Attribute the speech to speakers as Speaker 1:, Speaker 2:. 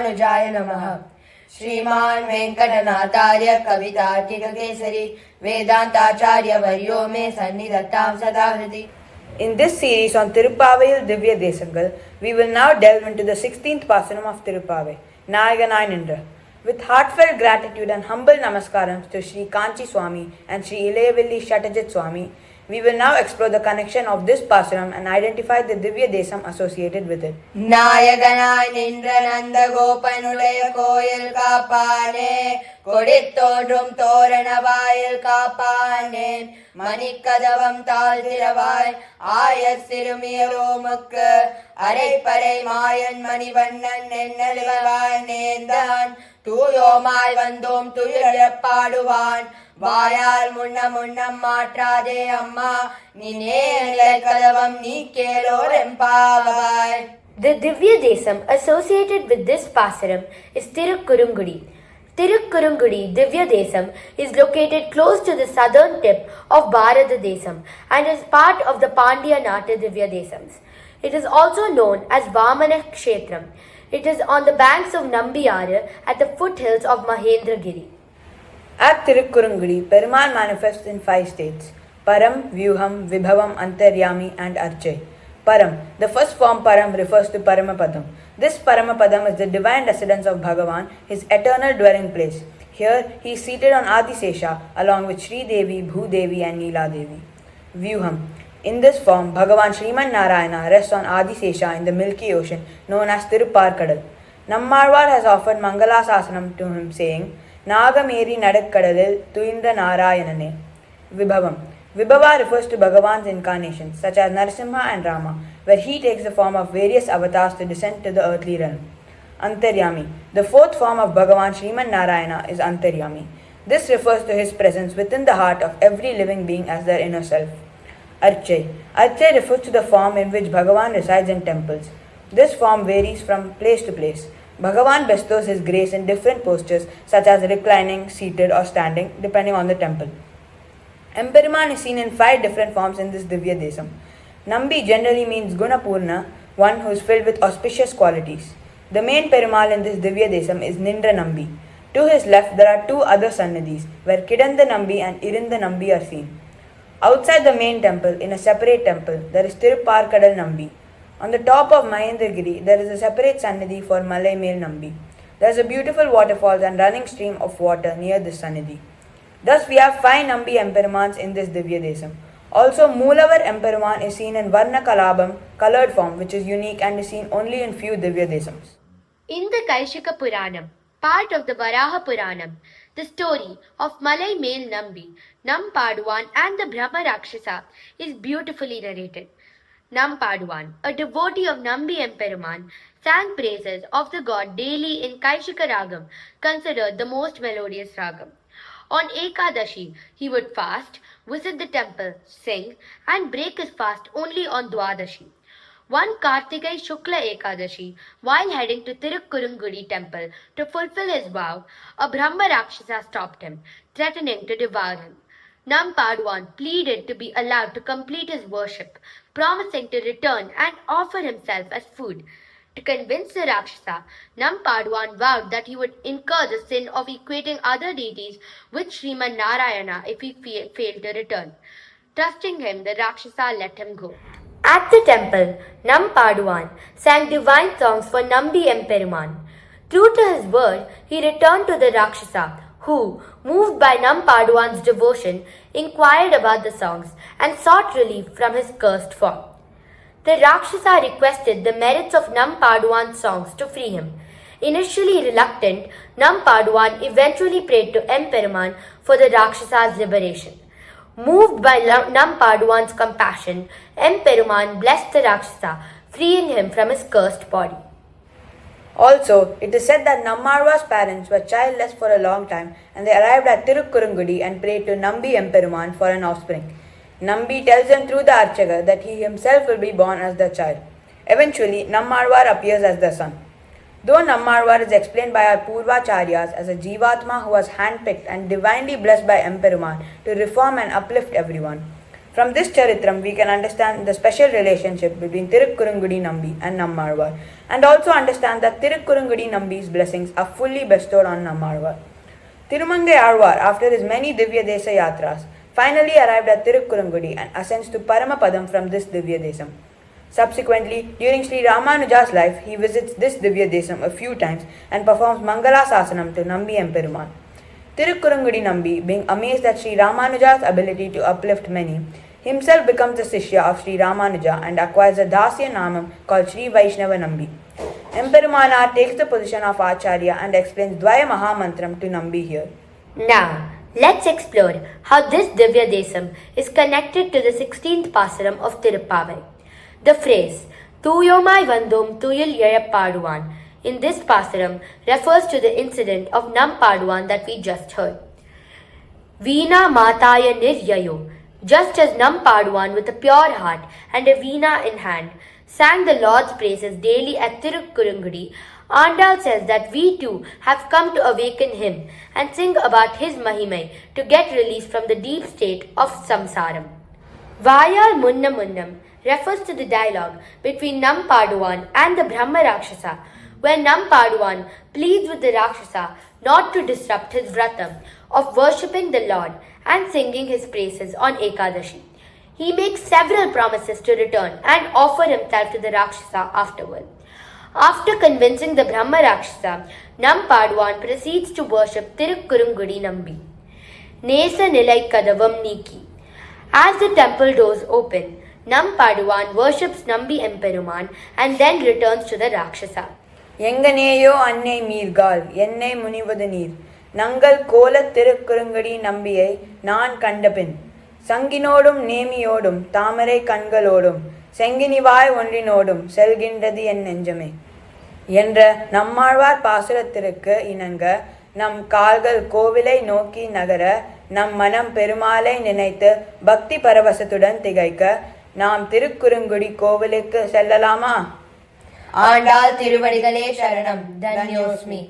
Speaker 1: Ramanujaya Namaha. Shriman Venkatanatarya Kavitartika Kesari Vedantacharya Varyo Me Sannidhattam Sadahriti.
Speaker 2: In this series on Thiruppavaiyil Divyadesangal, we will now delve into the 16th pasuram of Thiruppavai, Naayaganaai. With heartfelt gratitude and humble namaskarams to Sri Kanchi Swami and Sri Elayavilli Satajit Swami, we will now explore the connection of this pasuram and identify the Divyadesam associated with it.
Speaker 1: Naayaganaai Nindra Nanda Gopanudaya Koyil Kapane Kodithodrum Thoranavayil Kapane Manikadavam Tal Thiruppavai Ayas Thirumiyaromukku Arai Parai Mayan Manivannan Nennalivai Nendan Tuyomai Vandom Tuyurappaduvan Vayal Munnam Matrade Amma Nine Kadavam Nikelo Empavai.
Speaker 3: The Divyadesam associated with this pasuram is Thiruppavai. Thiruppavai Divyadesam is located close to the southern tip of Bharatadesam and is part of the Pandya Nata Divyadesams. It is also known as Vamana Kshetram. It is on the banks of Nambiyara at the foothills of Mahendragiri.
Speaker 2: At Thiruppavai, Perumal manifests in 5 states: Param, Vyuham, Vibhavam, Antaryami and Archai. Param. The first form Param refers to Paramapadam. This Paramapadam is the divine residence of Bhagavan, his eternal dwelling place. Here he is seated on Adisesha along with Sri Devi, Bhudevi and Neela Devi. Vyuham. In this form, Bhagavan Sriman Narayana rests on Adisesha in the Milky Ocean known as Tirupparkadal. Nammalwar has offered Mangalasasanam to him saying, Nagameri Nadakkadalil Tuindra Narayanane. Vibhavam. Vibhava refers to Bhagavan's incarnations, such as Narasimha and Rama, where he takes the form of various avatars to descend to the earthly realm. Antaryami. The fourth form of Bhagavan Sriman Narayana is Antaryami. This refers to his presence within the heart of every living being as their inner self. Archai. Archai refers to the form in which Bhagavan resides in temples. This form varies from place to place. Bhagavan bestows his grace in different postures such as reclining, seated or standing depending on the temple. Emperuman is seen in 5 different forms in this Divyadesam. Nambi generally means Gunapurna, one who is filled with auspicious qualities. The main Perumal in this Divyadesam is Nindra Nambi. To his left there are 2 other Sannidhis where Kidanda Nambi and Irinda Nambi are seen. Outside the main temple, in a separate temple, there is Tirupparkadal Nambi. On the top of Mahendragiri, there is a separate Sannidhi for Malai Male Nambi. There is a beautiful waterfall and running stream of water near this Sannidhi. Thus, we have 5 Nambi Emperumans in this Divyadesam. Also, Moolavar Emperuman is seen in Varna Kalabam, colored form, which is unique and is seen only in few Divyadesams.
Speaker 3: In the Kaishika Puranam, part of the Varaha Puranam, the story of Malai male Nambi, Nampaduvan and the Brahma Rakshasa is beautifully narrated. Nampaduvan, a devotee of Nambi Emperuman, sang praises of the god daily in Kaishika Ragam, considered the most melodious Ragam. On Ekadashi, he would fast, visit the temple, sing, and break his fast only on Dwadashi. One Kartikai Shukla Ekadashi, while heading to Thiruppavai temple to fulfill his vow, a Brahma Rakshasa stopped him, threatening to devour him. Nampaduvan pleaded to be allowed to complete his worship, promising to return and offer himself as food. To convince the Rakshasa, Nampaduvan vowed that he would incur the sin of equating other deities with Sriman Narayana if he failed to return. Trusting him, the Rakshasa let him go. At the temple, Nampaduvan sang divine songs for Nambi Emperuman. True to his word, he returned to the Rakshasa, who, moved by Nampaduvan's devotion, inquired about the songs and sought relief from his cursed form. The Rakshasa requested the merits of Nampaduvan's songs to free him. Initially reluctant, Nampaduvan eventually prayed to Emperuman for the Rakshasa's liberation. Moved by Nampaduvan's compassion, Emperuman blessed the Rakshasa, freeing him from his cursed body.
Speaker 2: Also, it is said that Nammalwar's parents were childless for a long time and they arrived at Thiruppavai and prayed to Nambi Emperuman for an offspring. Nambi tells them through the Archaka that he himself will be born as the child. Eventually, Nammalwar appears as the son. Though Nammalwar is explained by our Purvacharyas as a Jivatma who was handpicked and divinely blessed by Emperuman to reform and uplift everyone, From this charitram, we can understand the special relationship between Thirukkurungudi Nambi and Nammalvar, and also understand that Thirukkurungudi Nambi's blessings are fully bestowed on Nammalvar. Thirumangai Azhwar, after his many Divyadesa yatras, finally arrived at Thirukkurungudi and ascends to Paramapadam from this Divyadesam. Subsequently, during Sri Ramanuja's life, he visits this Divyadesam a few times and performs Mangala Sasanam to Nambi Emperuman. Thirukkurungudi Nambi, being amazed at Sri Ramanuja's ability to uplift many, himself becomes the Sishya of Sri Ramanuja and acquires a Dasya Namam called Sri Vaishnava Nambi. Emperumana takes the position of Acharya and explains Dvaya Mahamantram to Nambi here.
Speaker 3: Now, let's explore how this Divyadesam is connected to the 16th pasuram of Thiruppavai. The phrase, Tuyomai Vandom Tuyil Yayappaduvan, in this pasuram refers to the incident of Nampaduvan that we just heard. Veena Mataya Niryayo, just as Nampaduvan with a pure heart and a veena in hand sang the Lord's praises daily at Thirukkurungudi, Andal says that we too have come to awaken him and sing about his mahimai to get release from the deep state of samsaram. Vayal Munna Munnam refers to the dialogue between Nampaduvan and the Brahma Rakshasa, where Nampaduvan pleads with the Rakshasa not to disrupt his vratam of worshipping the Lord and singing his praises on Ekadashi. He makes several promises to return and offer himself to the Rakshasa afterward. After convincing the Brahma Rakshasa, Nampaduvan proceeds to worship Thirukkurungudi Nambi. Nesa Nilai Kadavam Niki. As the temple doors open, Nampaduvan worships Nambi Emperuman and then returns to the Rakshasa.
Speaker 2: Yenganeyo Annai Meergal, Yennai Munivadu Neer, Nangal Kola Thirukkurungudi Nambiyai, Naan Kandapin, Sanginodum Nemiyodum, Tamarai Kangalodum, Senginivai Ondinodum, Selgindadi and Nenjame. Yendra Nammalvar Pasurathirukku Inanga, Nam Kalgal Kovilai Noki Nagara, Nam Manam Perumalai Ninaithu, Bhakti Paravasathudan Thigaika, Nam Thirukkurungudi Kovilukku Sellalama.
Speaker 1: Andal Tiruvadigalai Sharanam, Dhanyosmi.